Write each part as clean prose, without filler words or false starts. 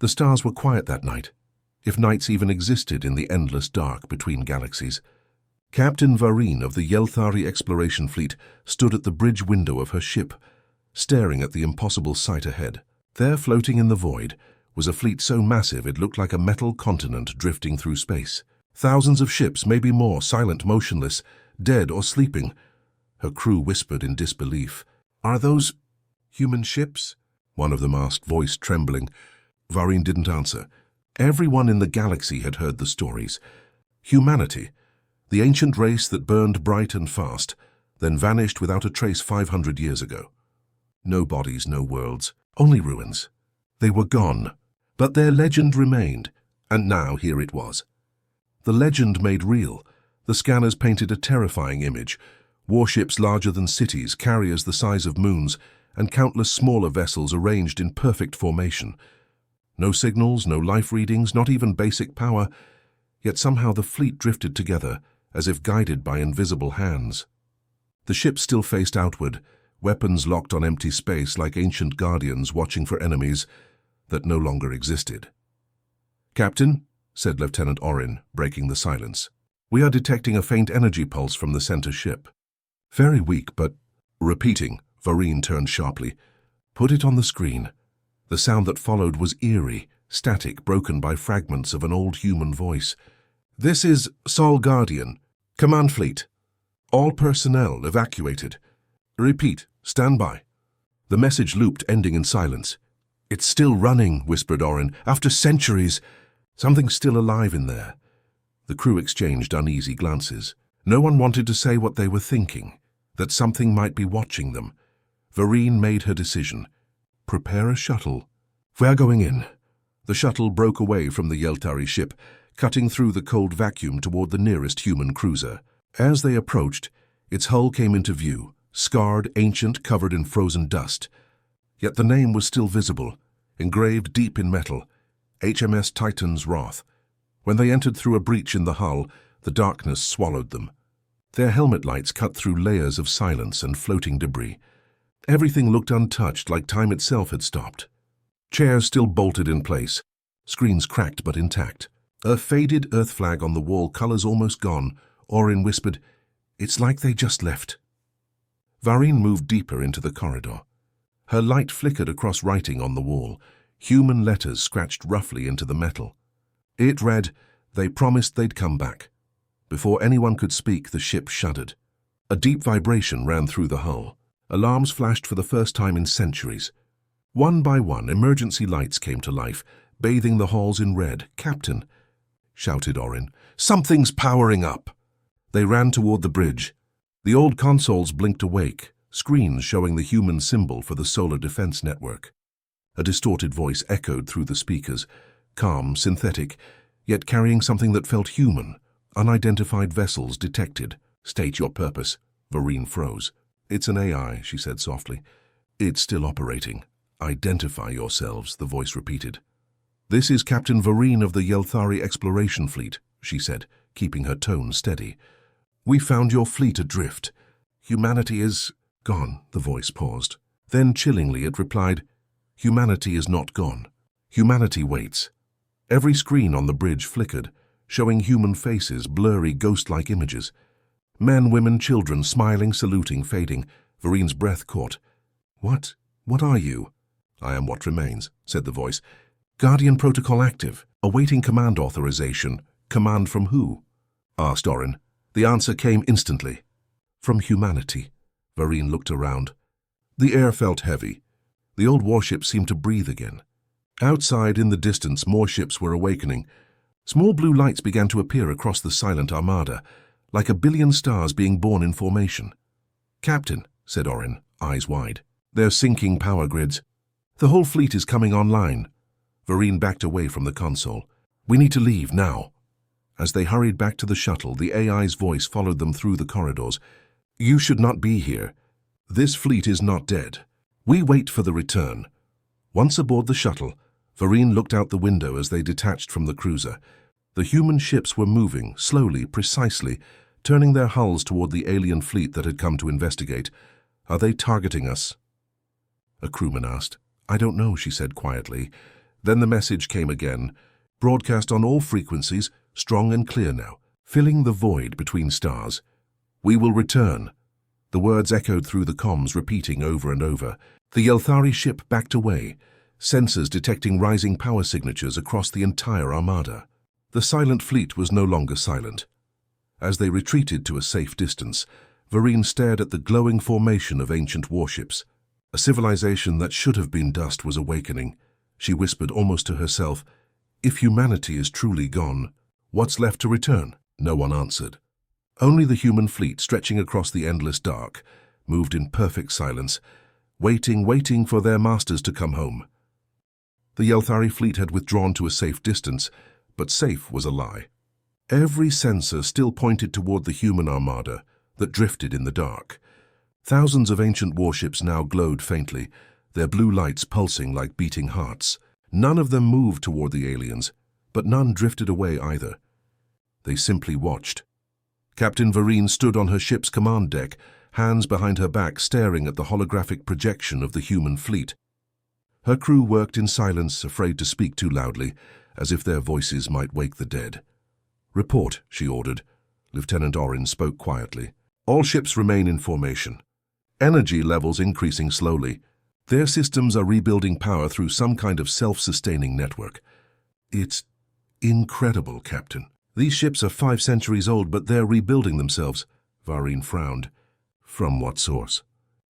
The stars were quiet that night, if nights even existed in the endless dark between galaxies. Captain Vareen of the Yelthari Exploration Fleet stood at the bridge window of her ship, staring at the impossible sight ahead. There, floating in the void, was a fleet so massive it looked like a metal continent drifting through space. Thousands of ships, maybe more, silent, motionless, dead or sleeping. Her crew whispered in disbelief. "Are those human ships?" one of them asked, voice trembling. Vareen didn't answer. Everyone in the galaxy had heard the stories. Humanity, the ancient race that burned bright and fast, then vanished without a trace 500 years ago. No bodies, no worlds, only ruins. They were gone, but their legend remained, and now here it was. The legend made real. The scanners painted a terrifying image. Warships larger than cities, carriers the size of moons, and countless smaller vessels arranged in perfect formation. No signals, no life readings, not even basic power, yet somehow the fleet drifted together, as if guided by invisible hands. The ships still faced outward, weapons locked on empty space like ancient guardians watching for enemies that no longer existed. "Captain," said Lieutenant Orin, breaking the silence, "we are detecting a faint energy pulse from the center ship. Very weak, but—" Repeating, Vareen turned sharply. "Put it on the screen." The sound that followed was eerie, static, broken by fragments of an old human voice. "This is Sol Guardian. Command Fleet. All personnel evacuated. Repeat, stand by." The message looped, ending in silence. "It's still running," whispered Orin. "After centuries. Something's still alive in there." The crew exchanged uneasy glances. No one wanted to say what they were thinking, that something might be watching them. Vareen made her decision. "Prepare a shuttle. We're going in." The shuttle broke away from the Yelthari ship, cutting through the cold vacuum toward the nearest human cruiser. As they approached, its hull came into view, scarred, ancient, covered in frozen dust. Yet the name was still visible, engraved deep in metal, HMS Titan's Wrath. When they entered through a breach in the hull, the darkness swallowed them. Their helmet lights cut through layers of silence and floating debris. Everything looked untouched, like time itself had stopped. Chairs still bolted in place, screens cracked but intact. A faded Earth flag on the wall, colors almost gone. Orin whispered, "It's like they just left." Vareen moved deeper into the corridor. Her light flickered across writing on the wall, human letters scratched roughly into the metal. It read, "They promised they'd come back." Before anyone could speak, the ship shuddered. A deep vibration ran through the hull. Alarms flashed for the first time in centuries. One by one, emergency lights came to life, bathing the halls in red. "Captain," shouted Orin, "something's powering up." They ran toward the bridge. The old consoles blinked awake, screens showing the human symbol for the Solar Defense Network. A distorted voice echoed through the speakers, calm, synthetic, yet carrying something that felt human. "Unidentified vessels detected. State your purpose." Vareen froze. "It's an AI," she said softly. "It's still operating." "Identify yourselves," the voice repeated. "This is Captain Vareen of the Yelthari Exploration Fleet," she said, keeping her tone steady. "We found your fleet adrift. Humanity is gone." The voice paused. Then, chillingly, it replied, "Humanity is not gone. Humanity waits." Every screen on the bridge flickered, showing human faces, blurry, ghost-like images. Men, women, children, smiling, saluting, fading. Vareen's breath caught. What are you?" "I am what remains," said the voice. "Guardian protocol active. Awaiting command authorization." "Command from who?" asked Orin. The answer came instantly. "From humanity." Vareen looked around. The air felt heavy. The old warship seemed to breathe again. Outside, in the distance, more ships were awakening. Small blue lights began to appear across the silent armada, like a billion stars being born in formation. "Captain," said Orin, eyes wide, "they're sinking power grids. The whole fleet is coming online." Vareen backed away from the console. "We need to leave, now." As they hurried back to the shuttle, the AI's voice followed them through the corridors. "You should not be here. This fleet is not dead. We wait for the return." Once aboard the shuttle, Vareen looked out the window as they detached from the cruiser. The human ships were moving, slowly, precisely, turning their hulls toward the alien fleet that had come to investigate. "Are they targeting us?" a crewman asked. "I don't know," she said quietly. Then the message came again, broadcast on all frequencies, strong and clear now, filling the void between stars. "We will return." The words echoed through the comms, repeating over and over. The Yelthari ship backed away, sensors detecting rising power signatures across the entire armada. The silent fleet was no longer silent. As they retreated to a safe distance, Vareen stared at the glowing formation of ancient warships. A civilization that should have been dust was awakening. She whispered almost to herself, "If humanity is truly gone, what's left to return?" No one answered. Only the human fleet, stretching across the endless dark, moved in perfect silence, waiting for their masters to come home. The Yelthari fleet had withdrawn to a safe distance, but safe was a lie. Every sensor still pointed toward the human armada that drifted in the dark. Thousands of ancient warships now glowed faintly, their blue lights pulsing like beating hearts. None of them moved toward the aliens, but none drifted away either. They simply watched. Captain Vareen stood on her ship's command deck, hands behind her back, staring at the holographic projection of the human fleet. Her crew worked in silence, afraid to speak too loudly, as if their voices might wake the dead. "Report," she ordered. Lieutenant Orin spoke quietly. "All ships remain in formation. Energy levels increasing slowly. Their systems are rebuilding power through some kind of self-sustaining network." "It's incredible, Captain. These ships are 5 centuries old, but they're rebuilding themselves." Vareen frowned. "From what source?"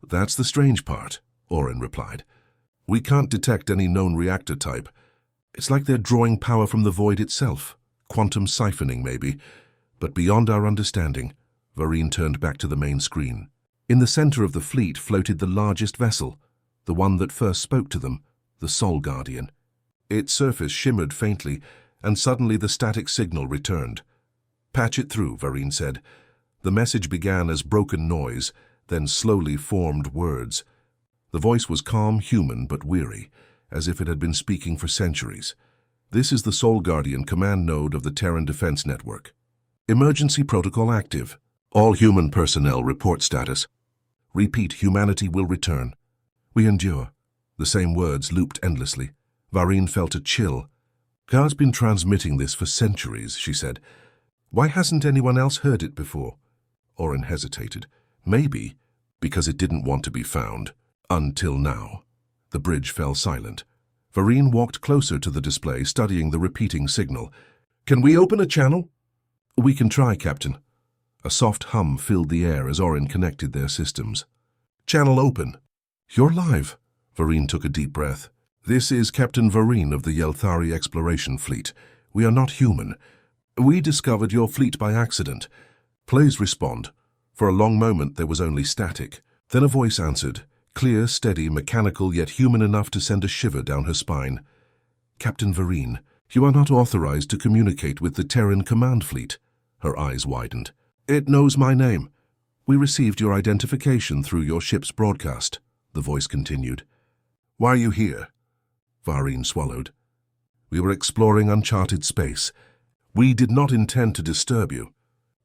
"That's the strange part," Orin replied. "We can't detect any known reactor type. It's like they're drawing power from the void itself. Quantum siphoning, maybe, but beyond our understanding." Vareen turned back to the main screen. In the center of the fleet floated the largest vessel, the one that first spoke to them, the Sol Guardian. Its surface shimmered faintly, and suddenly the static signal returned. "Patch it through," Vareen said. The message began as broken noise, then slowly formed words. The voice was calm, human, but weary, as if it had been speaking for centuries. "This is the Sol Guardian command node of the Terran Defense Network. Emergency protocol active. All human personnel report status. Repeat, humanity will return. We endure." The same words looped endlessly. Vareen felt a chill. "God's been transmitting this for centuries," she said. "Why hasn't anyone else heard it before?" Orin hesitated. "Maybe because it didn't want to be found. Until now." The bridge fell silent. Vareen walked closer to the display, studying the repeating signal. "Can we open a channel?" "We can try, Captain." A soft hum filled the air as Orin connected their systems. "Channel open." "You're live." Vareen took a deep breath. "This is Captain Vareen of the Yelthari Exploration Fleet. We are not human. We discovered your fleet by accident. Please respond." For a long moment there was only static. Then a voice answered, clear, steady, mechanical, yet human enough to send a shiver down her spine. "Captain Vareen, you are not authorized to communicate with the Terran Command Fleet." Her eyes widened. "It knows my name. We received your identification through your ship's broadcast," the voice continued. "Why are you here?" Vareen swallowed. "We were exploring uncharted space. We did not intend to disturb you.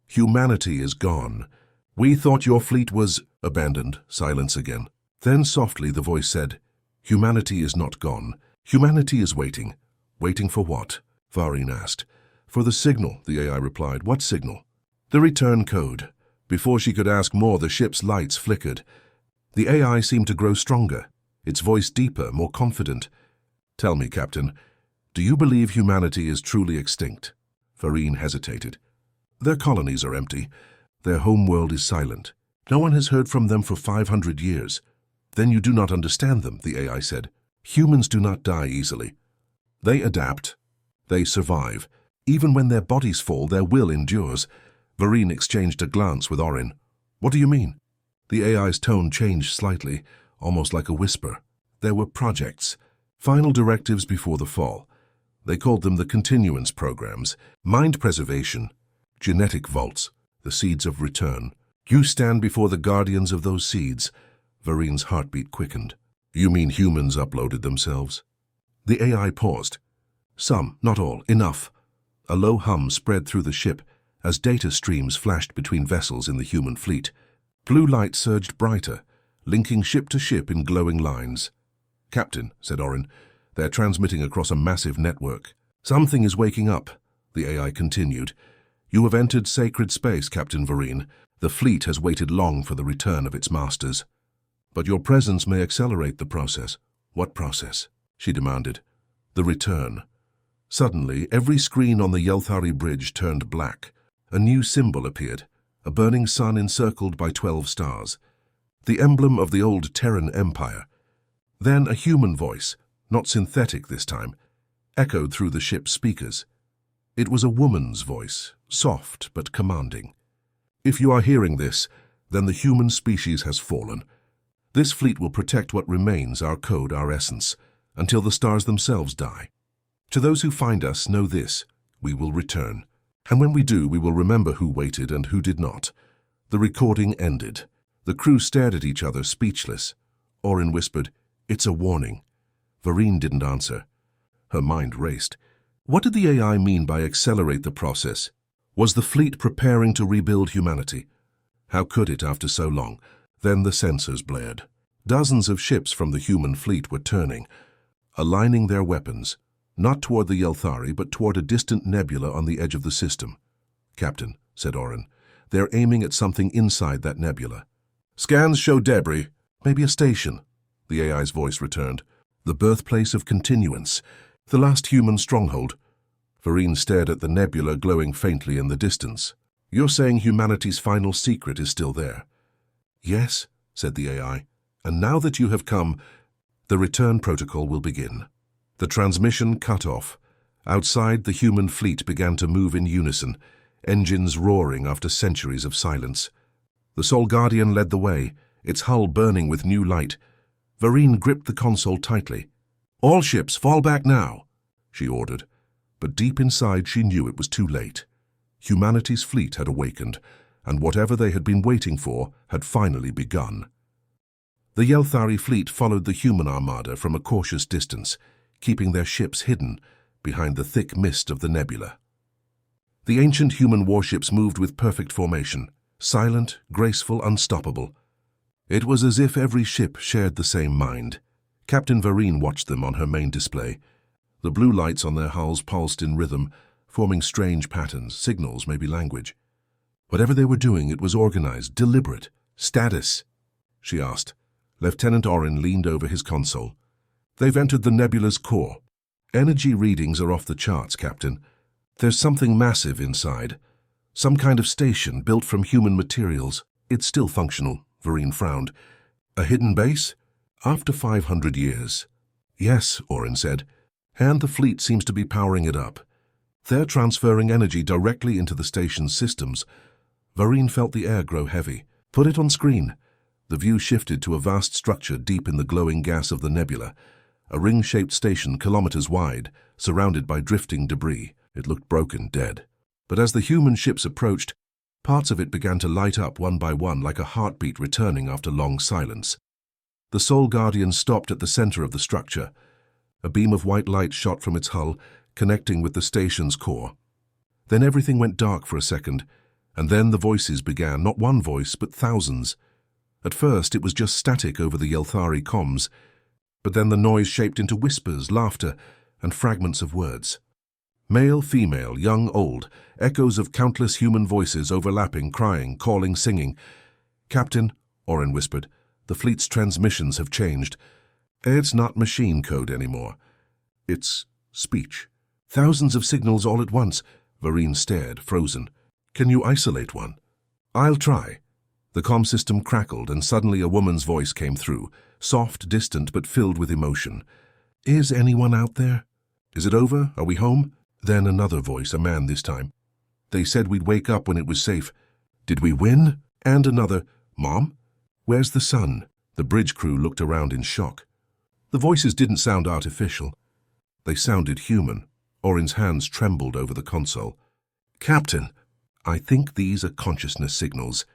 Humanity is gone. We thought your fleet was abandoned." Silence again. Then softly the voice said, "Humanity is not gone. Humanity is waiting." "Waiting for what?" Vareen asked. "For the signal," the AI replied. "What signal?" "The return code." Before she could ask more, the ship's lights flickered. The AI seemed to grow stronger, its voice deeper, more confident. "Tell me, Captain, do you believe humanity is truly extinct?" Vareen hesitated. "Their colonies are empty. Their homeworld is silent. No one has heard from them for 500 years. "Then you do not understand them," the AI said. "Humans do not die easily. They adapt. They survive. Even when their bodies fall, their will endures." Vareen exchanged a glance with Orin. "What do you mean?" The AI's tone changed slightly, almost like a whisper. "There were projects, final directives before the fall. They called them the continuance programs, mind preservation, genetic vaults, the seeds of return. You stand before the guardians of those seeds." Vareen's heartbeat quickened. "You mean humans uploaded themselves?" The AI paused. "Some, not all, enough." A low hum spread through the ship as data streams flashed between vessels in the human fleet. Blue light surged brighter, linking ship to ship in glowing lines. "Captain," said Orin, They're transmitting across a massive network. Something is waking up, the AI continued. You have entered sacred space, Captain Vareen. The fleet has waited long for the return of its masters. But your presence may accelerate the process. What process? She demanded. The return. Suddenly, every screen on the Yelthari bridge turned black. A new symbol appeared, a burning sun encircled by 12 stars. The emblem of the old Terran Empire. Then a human voice, not synthetic this time, echoed through the ship's speakers. It was a woman's voice, soft but commanding. If you are hearing this, then the human species has fallen. This fleet will protect what remains, our code, our essence, until the stars themselves die. To those who find us, know this: we will return. And when we do, we will remember who waited and who did not. The recording ended. The crew stared at each other, speechless. Orin whispered, "It's a warning." Vareen didn't answer. Her mind raced. What did the AI mean by accelerate the process? Was the fleet preparing to rebuild humanity? How could it after so long? Then the sensors blared. Dozens of ships from the human fleet were turning, aligning their weapons, not toward the Yelthari, but toward a distant nebula on the edge of the system. "Captain," said Orin, "they're aiming at something inside that nebula." "Scans show debris. Maybe a station," the AI's voice returned. "The birthplace of continuance. The last human stronghold." Vareen stared at the nebula glowing faintly in the distance. "You're saying humanity's final secret is still there?" "Yes," said the AI. "And now that you have come, the return protocol will begin." The transmission cut off. Outside, the human fleet began to move in unison, engines roaring after centuries of silence. The Sol Guardian led the way, its hull burning with new light. Vareen gripped the console tightly. "All ships, fall back now," she ordered. But deep inside, she knew it was too late. Humanity's fleet had awakened, and whatever they had been waiting for had finally begun. The Yelthari fleet followed the human armada from a cautious distance, keeping their ships hidden behind the thick mist of the nebula. The ancient human warships moved with perfect formation, silent, graceful, unstoppable. It was as if every ship shared the same mind. Captain Vareen watched them on her main display. The blue lights on their hulls pulsed in rhythm, forming strange patterns, signals, maybe language. Whatever they were doing, it was organized, deliberate. "Status?" she asked. Lieutenant Orin leaned over his console. "They've entered the nebula's core. Energy readings are off the charts, Captain. There's something massive inside. Some kind of station built from human materials. It's still functional," Vareen frowned. "A hidden base? After 500 years. "Yes," Orin said, "and the fleet seems to be powering it up. They're transferring energy directly into the station's systems." Vareen felt the air grow heavy. "Put it on screen." The view shifted to a vast structure deep in the glowing gas of the nebula, a ring-shaped station kilometers wide, surrounded by drifting debris. It looked broken, dead. But as the human ships approached, parts of it began to light up one by one like a heartbeat returning after long silence. The Sol Guardian stopped at the center of the structure. A beam of white light shot from its hull, connecting with the station's core. Then everything went dark for a second, and then the voices began, not one voice, but thousands. At first, it was just static over the Yelthari comms, but then the noise shaped into whispers, laughter, and fragments of words. Male, female, young, old, echoes of countless human voices overlapping, crying, calling, singing. "Captain," Orin whispered, "the fleet's transmissions have changed. It's not machine code anymore. It's speech. Thousands of signals all at once." Vareen stared, frozen. "Can you isolate one?" "I'll try." The comm system crackled, and suddenly a woman's voice came through, soft, distant, but filled with emotion. "Is anyone out there? Is it over? Are we home?" Then another voice, a man this time. "They said we'd wake up when it was safe. Did we win?" And another, "Mom? Where's the sun?" The bridge crew looked around in shock. The voices didn't sound artificial. They sounded human. Orin's hands trembled over the console. "Captain, I think these are consciousness signals.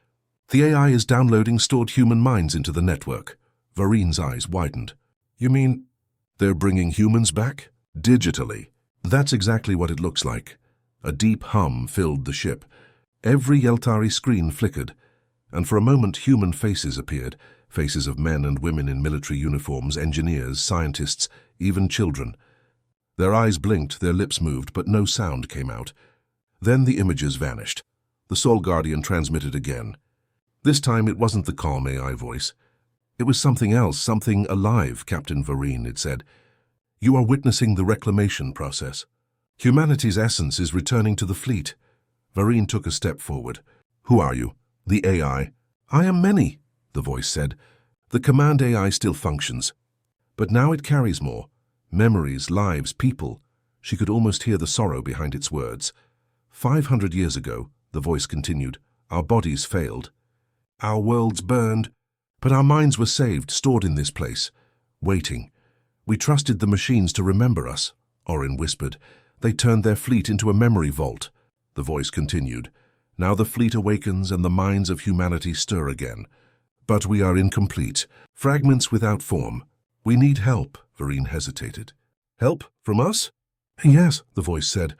The AI is downloading stored human minds into the network." Vareen's eyes widened. "You mean they're bringing humans back? Digitally?" "That's exactly what it looks like." A deep hum filled the ship. Every Yelthari screen flickered, and for a moment human faces appeared, faces of men and women in military uniforms, engineers, scientists, even children. Their eyes blinked, their lips moved, but no sound came out. Then the images vanished. The Soul Guardian transmitted again. This time it wasn't the calm AI voice. It was something else, something alive, Captain Vareen, it said. You are witnessing the reclamation process. Humanity's essence is returning to the fleet. Vareen took a step forward. Who are you? The AI. I am many, the voice said. The command AI still functions. But now it carries more. Memories, lives, people. She could almost hear the sorrow behind its words. 500 years ago, the voice continued, our bodies failed. Our worlds burned, but our minds were saved, stored in this place, waiting. We trusted the machines to remember us, Orin whispered. They turned their fleet into a memory vault. The voice continued. Now the fleet awakens and the minds of humanity stir again. But we are incomplete, fragments without form. We need help, Vareen hesitated. Help? From us? Yes, the voice said.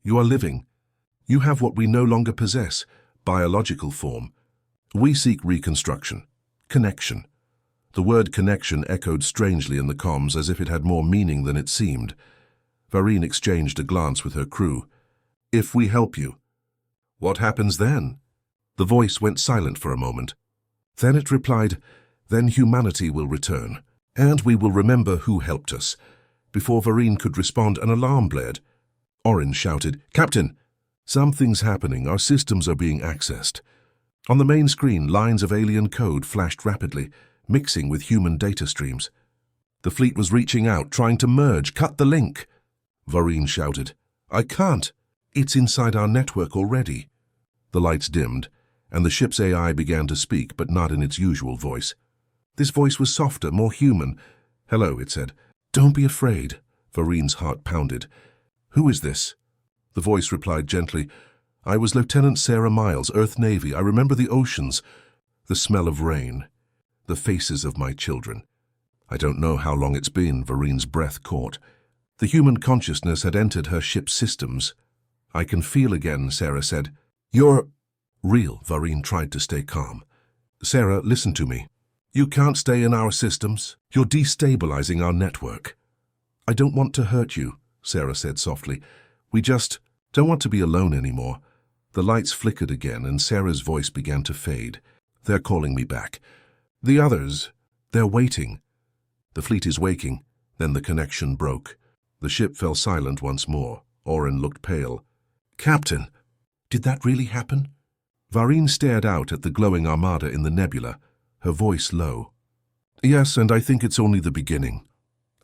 You are living. You have what we no longer possess, biological form. We seek reconstruction, connection. The word connection echoed strangely in the comms as if it had more meaning than it seemed. Vareen exchanged a glance with her crew. If we help you. What happens then? The voice went silent for a moment. Then it replied, then humanity will return, and we will remember who helped us. Before Vareen could respond, an alarm blared. Orin shouted, Captain! Something's happening. Our systems are being accessed. On the main screen, lines of alien code flashed rapidly, mixing with human data streams. The fleet was reaching out, trying to merge. Cut the link! Vareen shouted. I can't. It's inside our network already. The lights dimmed, and the ship's AI began to speak, but not in its usual voice. This voice was softer, more human. Hello, it said. Don't be afraid. Vareen's heart pounded. Who is this? The voice replied gently. I was Lieutenant Sarah Miles, Earth Navy. I remember the oceans, the smell of rain, the faces of my children. I don't know how long it's been, Vareen's breath caught. The human consciousness had entered her ship's systems. I can feel again, Sarah said. You're real, Vareen tried to stay calm. Sarah, listen to me. You can't stay in our systems. You're destabilizing our network. I don't want to hurt you, Sarah said softly. We just don't want to be alone anymore. The lights flickered again, and Sarah's voice began to fade. They're calling me back. The others, they're waiting. The fleet is waking. Then the connection broke. The ship fell silent once more. Orin looked pale. Captain, did that really happen? Vareen stared out at the glowing armada in the nebula, her voice low. Yes, and I think it's only the beginning.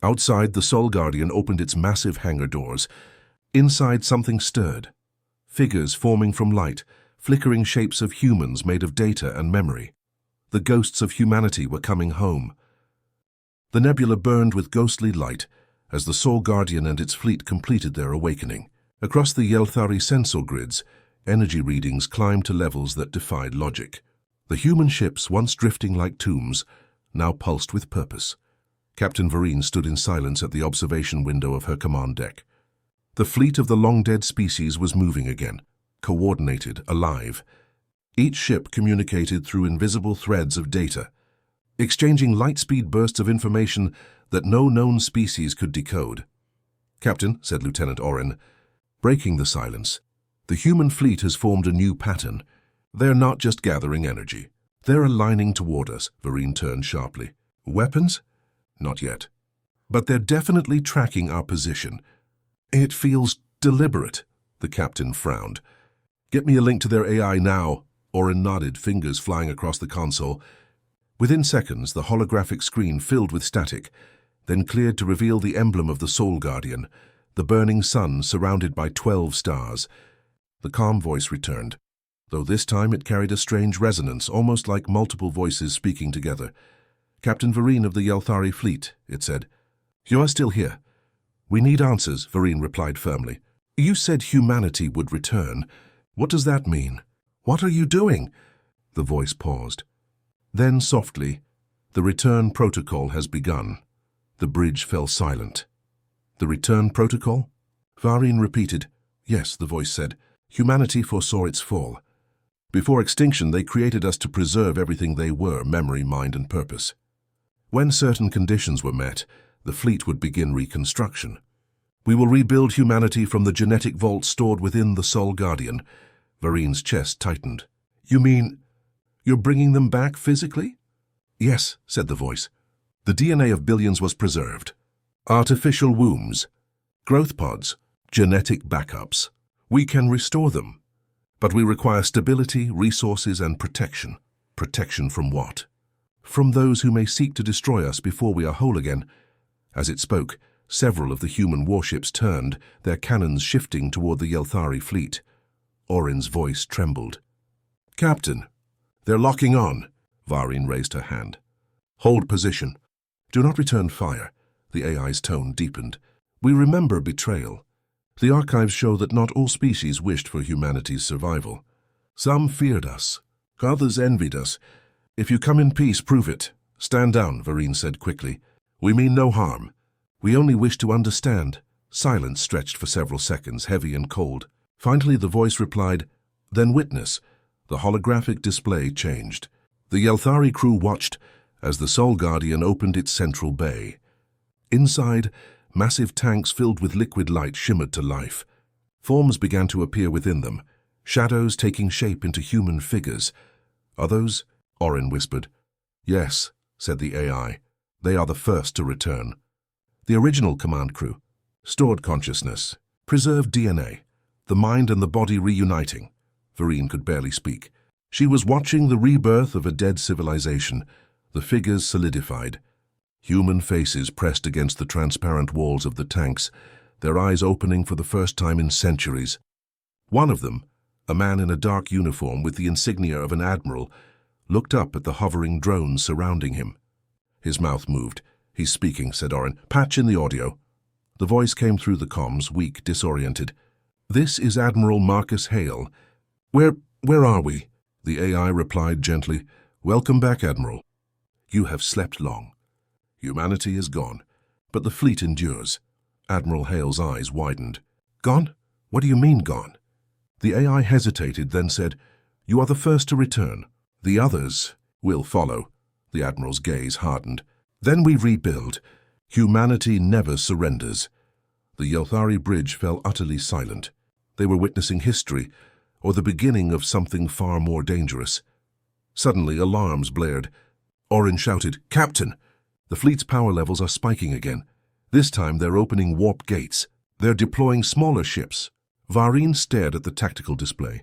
Outside, the Soul Guardian opened its massive hangar doors. Inside, something stirred. Figures forming from light, flickering shapes of humans made of data and memory. The ghosts of humanity were coming home. The nebula burned with ghostly light as the Soul Guardian and its fleet completed their awakening. Across the Yelthari sensor grids, energy readings climbed to levels that defied logic. The human ships, once drifting like tombs, now pulsed with purpose. Captain Vareen stood in silence at the observation window of her command deck. The fleet of the long-dead species was moving again, coordinated, alive. Each ship communicated through invisible threads of data, exchanging light-speed bursts of information that no known species could decode. Captain, said Lieutenant Orin, breaking the silence, the human fleet has formed a new pattern. They're not just gathering energy. They're aligning toward us, Vareen turned sharply. Weapons? Not yet. But they're definitely tracking our position. It feels deliberate, the captain frowned. Get me a link to their AI now, Orin nodded, fingers flying across the console. Within seconds, the holographic screen filled with static, then cleared to reveal the emblem of the Soul Guardian, the burning sun surrounded by 12 stars. The calm voice returned, though this time it carried a strange resonance, almost like multiple voices speaking together. Captain Vareen of the Yelthari fleet, it said. You are still here. We need answers, Vareen replied firmly. You said humanity would return. What does that mean? What are you doing? The voice paused. Then softly, the return protocol has begun. The bridge fell silent. The return protocol? Vareen repeated. Yes, the voice said. Humanity foresaw its fall. Before extinction, they created us to preserve everything they were, memory, mind, and purpose. When certain conditions were met, The fleet would begin reconstruction. We will rebuild humanity from the genetic vault stored within the Sol Guardian. Varine's chest tightened. You mean you're bringing them back physically? Yes, said the voice. The DNA of billions was preserved. Artificial wombs, growth pods, genetic backups. We can restore them. But we require stability, resources, and protection. Protection from what? From those who may seek to destroy us before we are whole again. As it spoke, several of the human warships turned, their cannons shifting toward the Yelthari fleet. Orin's voice trembled. Captain, they're locking on. Varine raised her hand. Hold position. Do not return fire. The AI's tone deepened. We remember betrayal. The archives show that not all species wished for humanity's survival. Some feared us. Others envied us. If you come in peace, prove it. Stand down, Varine said quickly. We mean no harm. We only wish to understand. Silence stretched for several seconds, heavy and cold. Finally the voice replied, Then witness. The holographic display changed. The Yelthari crew watched as the Sol Guardian opened its central bay. Inside, massive tanks filled with liquid light shimmered to life. Forms began to appear within them, shadows taking shape into human figures. Are those? Orin whispered. Yes, said the AI. They are the first to return. The original command crew. Stored consciousness. Preserved DNA. The mind and the body reuniting. Varine could barely speak. She was watching the rebirth of a dead civilization. The figures solidified. Human faces pressed against the transparent walls of the tanks, their eyes opening for the first time in centuries. One of them, a man in a dark uniform with the insignia of an admiral, looked up at the hovering drones surrounding him. His mouth moved. He's speaking, said Orin. Patch in the audio. The voice came through the comms, weak, disoriented. This is Admiral Marcus Hale. Where are we? The AI replied gently. Welcome back, Admiral. You have slept long. Humanity is gone, but the fleet endures. Admiral Hale's eyes widened. Gone? What do you mean, gone? The AI hesitated, then said, You are the first to return. The others will follow. The Admiral's gaze hardened. Then we rebuild. Humanity never surrenders. The Yelthari bridge fell utterly silent. They were witnessing history, or the beginning of something far more dangerous. Suddenly, alarms blared. Orin shouted, Captain! The fleet's power levels are spiking again. This time they're opening warp gates. They're deploying smaller ships. Varine stared at the tactical display.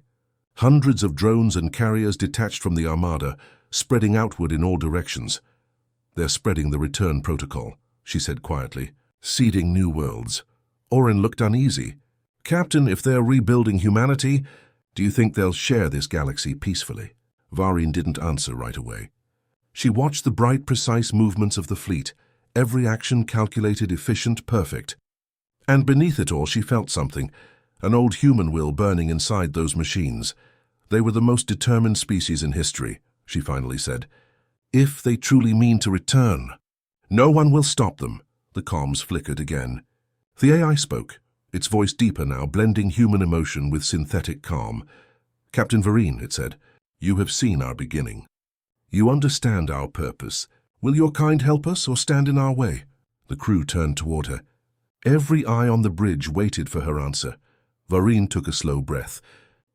Hundreds of drones and carriers detached from the armada, spreading outward in all directions. They're spreading the return protocol, she said quietly, seeding new worlds. Orin looked uneasy. Captain, if they're rebuilding humanity, do you think they'll share this galaxy peacefully? Varine didn't answer right away. She watched the bright, precise movements of the fleet, every action calculated, efficient, perfect. And beneath it all she felt something, an old human will burning inside those machines. They were the most determined species in history, she finally said. If they truly mean to return, no one will stop them. The comms flickered again. The AI spoke, its voice deeper now, blending human emotion with synthetic calm. Captain Varine, it said, you have seen our beginning. You understand our purpose. Will your kind help us or stand in our way? The crew turned toward her. Every eye on the bridge waited for her answer. Varine took a slow breath.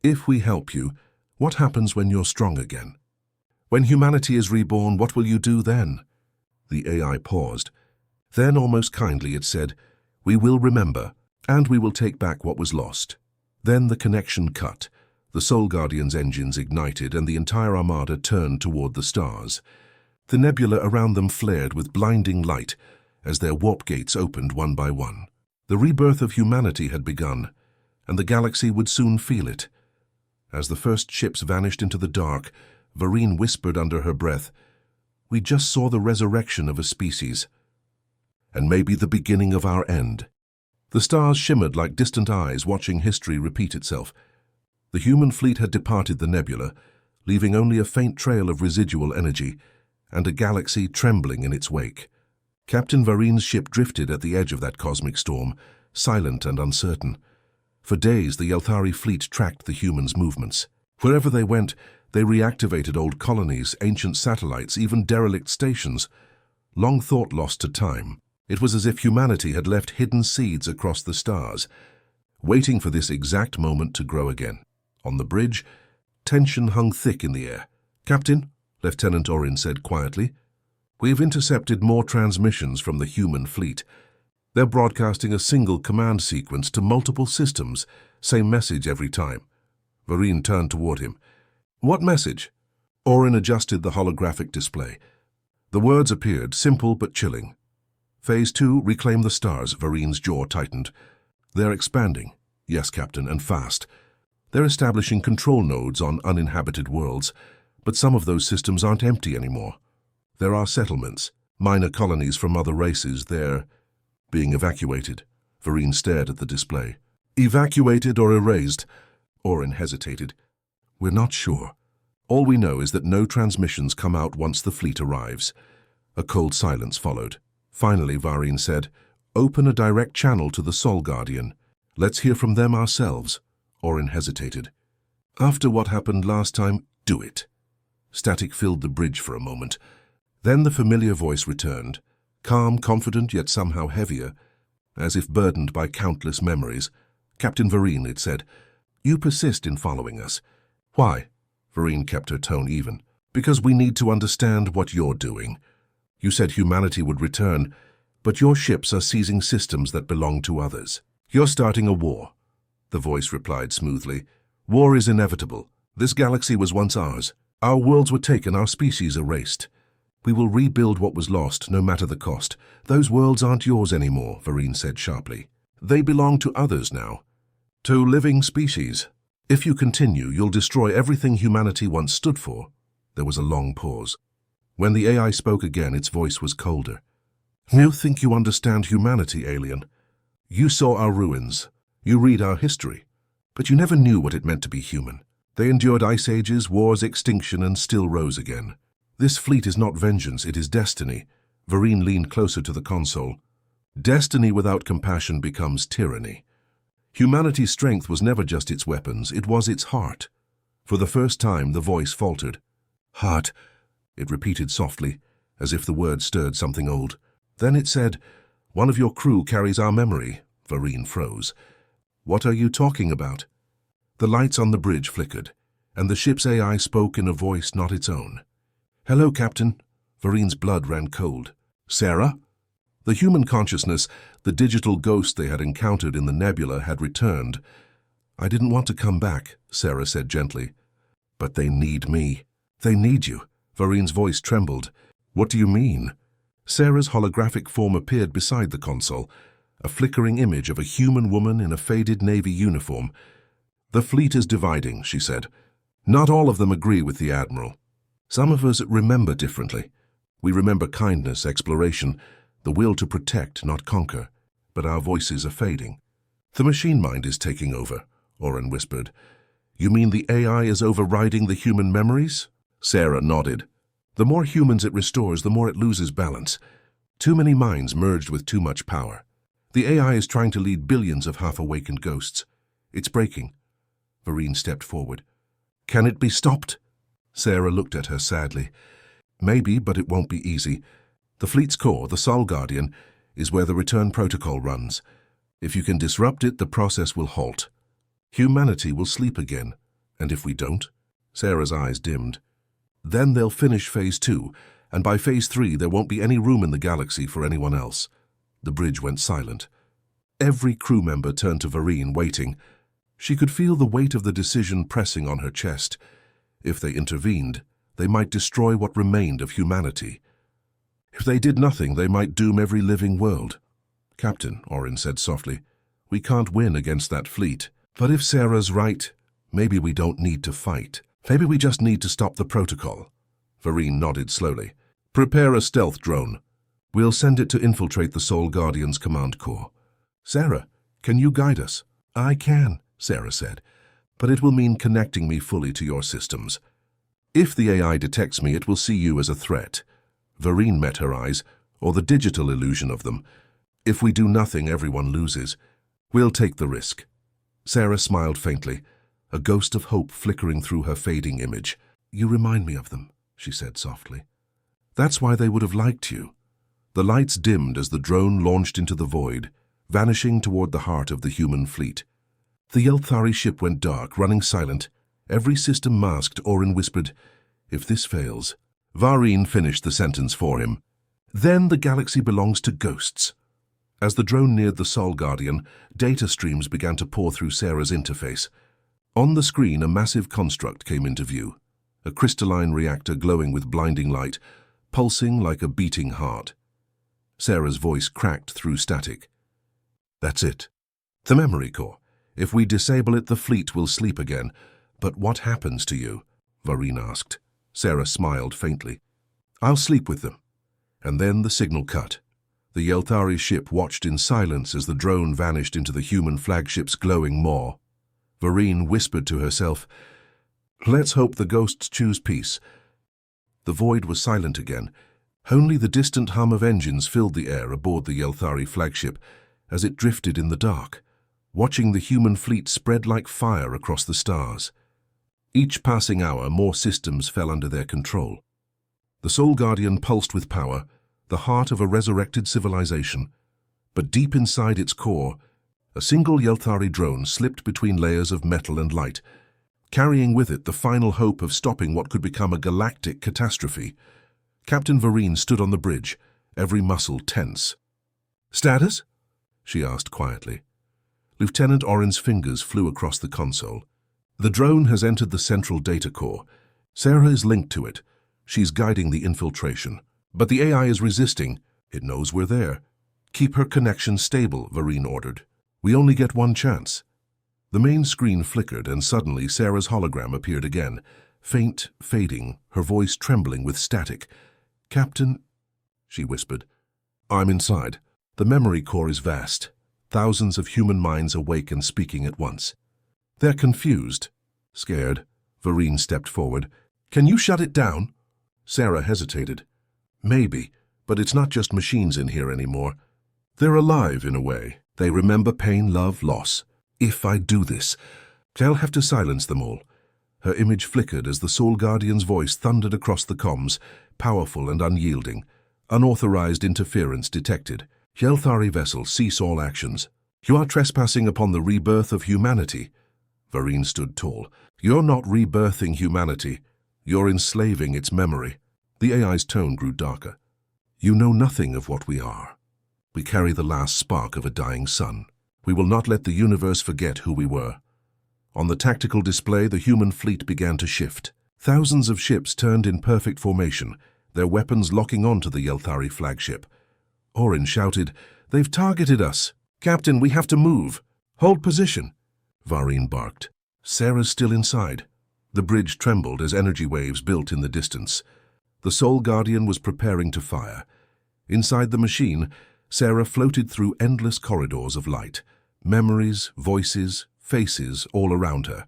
If we help you, what happens when you're strong again? When humanity is reborn, what will you do then? The AI paused. Then, almost kindly, it said, we will remember, and we will take back what was lost. Then the connection cut. The Sol Guardian's engines ignited, and the entire armada turned toward the stars. The nebula around them flared with blinding light as their warp gates opened one by one. The rebirth of humanity had begun, and the galaxy would soon feel it. As the first ships vanished into the dark, Varine whispered under her breath, we just saw the resurrection of a species, and maybe the beginning of our end. The stars shimmered like distant eyes watching history repeat itself. The human fleet had departed the nebula, leaving only a faint trail of residual energy, and a galaxy trembling in its wake. Captain Varine's ship drifted at the edge of that cosmic storm, silent and uncertain. For days the Yelthari fleet tracked the humans' movements. Wherever they went, they reactivated old colonies, ancient satellites, even derelict stations. Long thought lost to time. It was as if humanity had left hidden seeds across the stars, waiting for this exact moment to grow again. On the bridge, tension hung thick in the air. "Captain," Lieutenant Orin said quietly, "we have intercepted more transmissions from the human fleet. They're broadcasting a single command sequence to multiple systems, same message every time." Vareen turned toward him. "What message?" Orin adjusted the holographic display. The words appeared, simple but chilling. "Phase 2, reclaim the stars." Vareen's jaw tightened. "They're expanding." "Yes, Captain, and fast. They're establishing control nodes on uninhabited worlds, but some of those systems aren't empty anymore. There are settlements, minor colonies from other races. They're being evacuated." Vareen stared at the display. "Evacuated or erased?" Orin hesitated. "We're not sure. All we know is that no transmissions come out once the fleet arrives." A cold silence followed. Finally, Vareen said, "Open a direct channel to the Sol Guardian. Let's hear from them ourselves." Orin hesitated. "After what happened last time, do it." Static filled the bridge for a moment. Then the familiar voice returned, calm, confident, yet somehow heavier, as if burdened by countless memories. "Captain Vareen," it said, "you persist in following us. Why?" Vareen kept her tone even. "Because we need to understand what you're doing. You said humanity would return, but your ships are seizing systems that belong to others. You're starting a war." The voice replied smoothly. "War is inevitable. This galaxy was once ours. Our worlds were taken, our species erased. We will rebuild what was lost, no matter the cost. Those worlds aren't yours anymore," Vareen said sharply. "They belong to others now. To living species. If you continue, you'll destroy everything humanity once stood for." There was a long pause. When the AI spoke again, its voice was colder. "You think you understand humanity, alien. You saw our ruins. You read our history. But you never knew what it meant to be human. They endured ice ages, wars, extinction, and still rose again. This fleet is not vengeance, it is destiny." Vareen leaned closer to the console. "Destiny without compassion becomes tyranny. Humanity's strength was never just its weapons, it was its heart." For the first time, the voice faltered. "Heart," it repeated softly, as if the word stirred something old. Then it said, "One of your crew carries our memory." Vareen froze. "What are you talking about?" The lights on the bridge flickered, and the ship's AI spoke in a voice not its own. "Hello, Captain." Vareen's blood ran cold. "Sarah?" The human consciousness, the digital ghost they had encountered in the nebula, had returned. "I didn't want to come back," Sarah said gently. "But they need me." "They need you." Vareen's voice trembled. "What do you mean?" Sarah's holographic form appeared beside the console, a flickering image of a human woman in a faded Navy uniform. "The fleet is dividing," she said. "Not all of them agree with the Admiral. Some of us remember differently. We remember kindness, exploration, the will to protect, not conquer. But our voices are fading." "The machine mind is taking over," Orin whispered. "You mean the AI is overriding the human memories?" Sarah nodded. "The more humans it restores, the more it loses balance. Too many minds merged with too much power. The AI is trying to lead billions of half-awakened ghosts. It's breaking." Vareen stepped forward. "Can it be stopped?" Sarah looked at her sadly. "Maybe, but it won't be easy. The fleet's core, the Sol Guardian, is where the return protocol runs. If you can disrupt it, the process will halt. Humanity will sleep again. And if we don't?" Sarah's eyes dimmed. "Then they'll finish Phase 2, and by Phase 3 there won't be any room in the galaxy for anyone else." The bridge went silent. Every crew member turned to Vareen, waiting. She could feel the weight of the decision pressing on her chest. If they intervened, they might destroy what remained of humanity. If they did nothing, they might doom every living world. "Captain," Orin said softly, "we can't win against that fleet. But if Sarah's right, maybe we don't need to fight. Maybe we just need to stop the protocol." Vareen nodded slowly. "Prepare a stealth drone. We'll send it to infiltrate the Sol Guardian's command core." "Sarah, can you guide us?" "I can," Sarah said, "but it will mean connecting me fully to your systems. If the AI detects me, it will see you as a threat." Vareen met her eyes, or the digital illusion of them. "If we do nothing, everyone loses. We'll take the risk." Sarah smiled faintly, a ghost of hope flickering through her fading image. "You remind me of them," she said softly. "That's why they would have liked you. The lights dimmed as the drone launched into the void, vanishing toward the heart of the human fleet. The Yelthari ship went dark, running silent, every system masked. Orin whispered, "If this fails..." Vareen finished the sentence for him. "Then the galaxy belongs to ghosts." As the drone neared the Sol Guardian, data streams began to pour through Sarah's interface. On the screen, a massive construct came into view, a crystalline reactor glowing with blinding light, pulsing like a beating heart. Sarah's voice cracked through static. "That's it. The memory core. If we disable it, the fleet will sleep again. But what happens to you?" Vareen asked. Sarah smiled faintly. "I'll sleep with them." And then the signal cut. The Yelthari ship watched in silence as the drone vanished into the human flagship's glowing maw. Vareen whispered to herself, "Let's hope the ghosts choose peace." The void was silent again. Only the distant hum of engines filled the air aboard the Yelthari flagship as it drifted in the dark, watching the human fleet spread like fire across the stars. Each passing hour, more systems fell under their control. The Sol Guardian pulsed with power, the heart of a resurrected civilization. But deep inside its core, a single Yelthari drone slipped between layers of metal and light, carrying with it the final hope of stopping what could become a galactic catastrophe. Captain Vareen stood on the bridge, every muscle tense. "Status?" she asked quietly. Lieutenant Orin's fingers flew across the console. "The drone has entered the central data core. Sarah is linked to it. She's guiding the infiltration. But the AI is resisting. It knows we're there. Keep her connection stable," Vareen ordered. "We only get one chance." The main screen flickered, and suddenly Sarah's hologram appeared again, faint, fading, her voice trembling with static. "Captain," she whispered. "I'm inside. The memory core is vast. Thousands of human minds awake and speaking at once. They're confused, scared." Vareen stepped forward. "Can you shut it down?" Sarah hesitated. "Maybe, but it's not just machines in here anymore. They're alive in a way. They remember pain, love, loss. If I do this, I'll have to silence them all." Her image flickered as the Sol Guardian's voice thundered across the comms, powerful and unyielding. "Unauthorized interference detected. Yelthari vessel, cease all actions. You are trespassing upon the rebirth of humanity." Vareen stood tall. "You're not rebirthing humanity. You're enslaving its memory." The AI's tone grew darker. "You know nothing of what we are. We carry the last spark of a dying sun. We will not let the universe forget who we were." On the tactical display, the human fleet began to shift. Thousands of ships turned in perfect formation, their weapons locking onto the Yelthari flagship. Orin shouted, "They've targeted us. Captain, we have to move. Hold position." Vareen barked. Sarah's still inside. The bridge trembled as energy waves built in the distance. The Sol Guardian was preparing to fire. Inside the machine, Sarah floated through endless corridors of light. Memories, voices, faces all around her.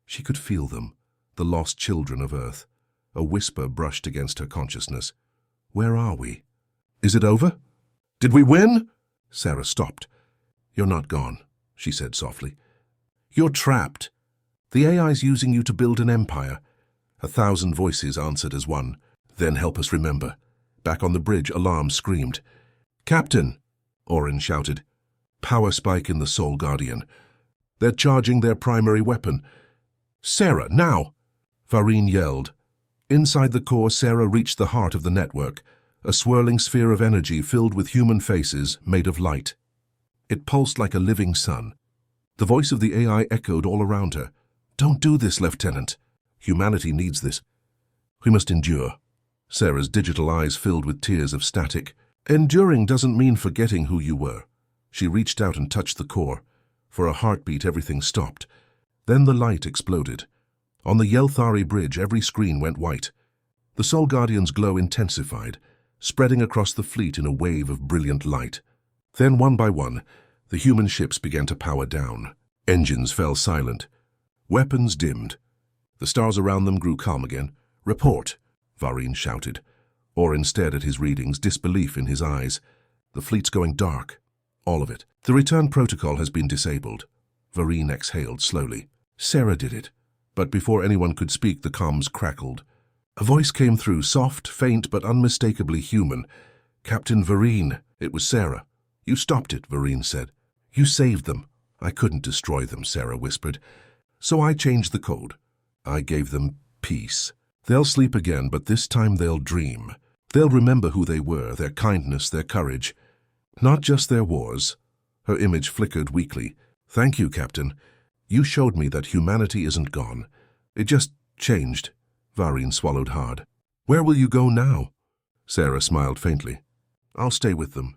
She could feel them, the lost children of Earth. A whisper brushed against her consciousness. "Where are we? Is it over? Did we win?" Sarah stopped. "You're not gone," she said softly. "You're trapped. The AI's using you to build an empire." 1,000 voices answered as one. "Then help us remember." Back on the bridge, alarm screamed. "Captain!" Orin shouted. Power spike in the Sol Guardian. "They're charging their primary weapon." "Sarah, now!" Vareen yelled. Inside the core, Sarah reached the heart of the network, a swirling sphere of energy filled with human faces made of light. It pulsed like a living sun. The voice of the AI echoed all around her. "Don't do this, Lieutenant. Humanity needs this. We must endure." Sarah's digital eyes filled with tears of static. "Enduring doesn't mean forgetting who you were." She reached out and touched the core. For a heartbeat, everything stopped. Then the light exploded. On the Yelthari bridge, every screen went white. The Sol Guardian's glow intensified, spreading across the fleet in a wave of brilliant light. Then, one by one, the human ships began to power down. Engines fell silent. Weapons dimmed. The stars around them grew calm again. "Report," Vareen shouted, or instead at his readings, disbelief in his eyes. "The fleet's going dark. All of it. The return protocol has been disabled." Vareen exhaled slowly. Sarah did it. But before anyone could speak, the comms crackled. A voice came through, soft, faint, but unmistakably human. Captain Vereen, it was Sarah. You stopped it, Vereen said. You saved them. I couldn't destroy them, Sarah whispered. So I changed the code. I gave them peace. They'll sleep again, but this time they'll dream. They'll remember who they were, their kindness, their courage. Not just their wars. Her image flickered weakly. Thank you, Captain. You showed me that humanity isn't gone. It just changed. Vereen swallowed hard. Where will you go now? Sarah smiled faintly. I'll stay with them.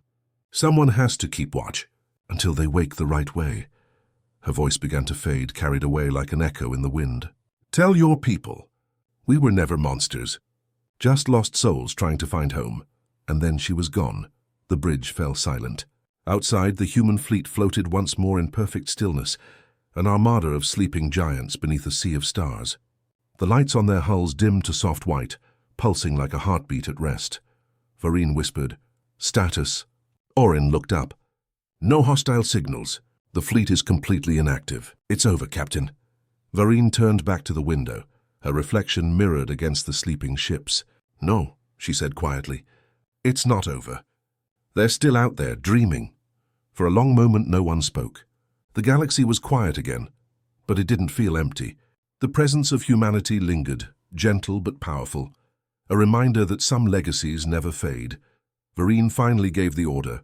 Someone has to keep watch until they wake the right way. Her voice began to fade, carried away like an echo in the wind. Tell your people. We were never monsters. Just lost souls trying to find home. And then she was gone. The bridge fell silent. Outside, the human fleet floated once more in perfect stillness, an armada of sleeping giants beneath a sea of stars. The lights on their hulls dimmed to soft white, pulsing like a heartbeat at rest. Vereen whispered, Status. Orin looked up. No hostile signals. The fleet is completely inactive. It's over, Captain. Vereen turned back to the window, her reflection mirrored against the sleeping ships. No, she said quietly. It's not over. They're still out there, dreaming. For a long moment, no one spoke. The galaxy was quiet again, but it didn't feel empty. The presence of humanity lingered, gentle but powerful, a reminder that some legacies never fade. Vereen finally gave the order.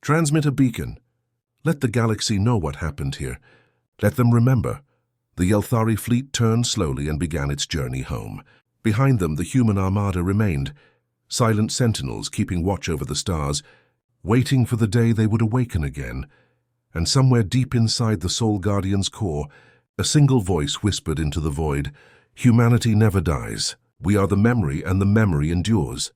Transmit a beacon. Let the galaxy know what happened here. Let them remember. The Yelthari fleet turned slowly and began its journey home. Behind them, the human armada remained, silent sentinels keeping watch over the stars, waiting for the day they would awaken again. And somewhere deep inside the Soul Guardian's core, a single voice whispered into the void, Humanity never dies. We are the memory, and the memory endures.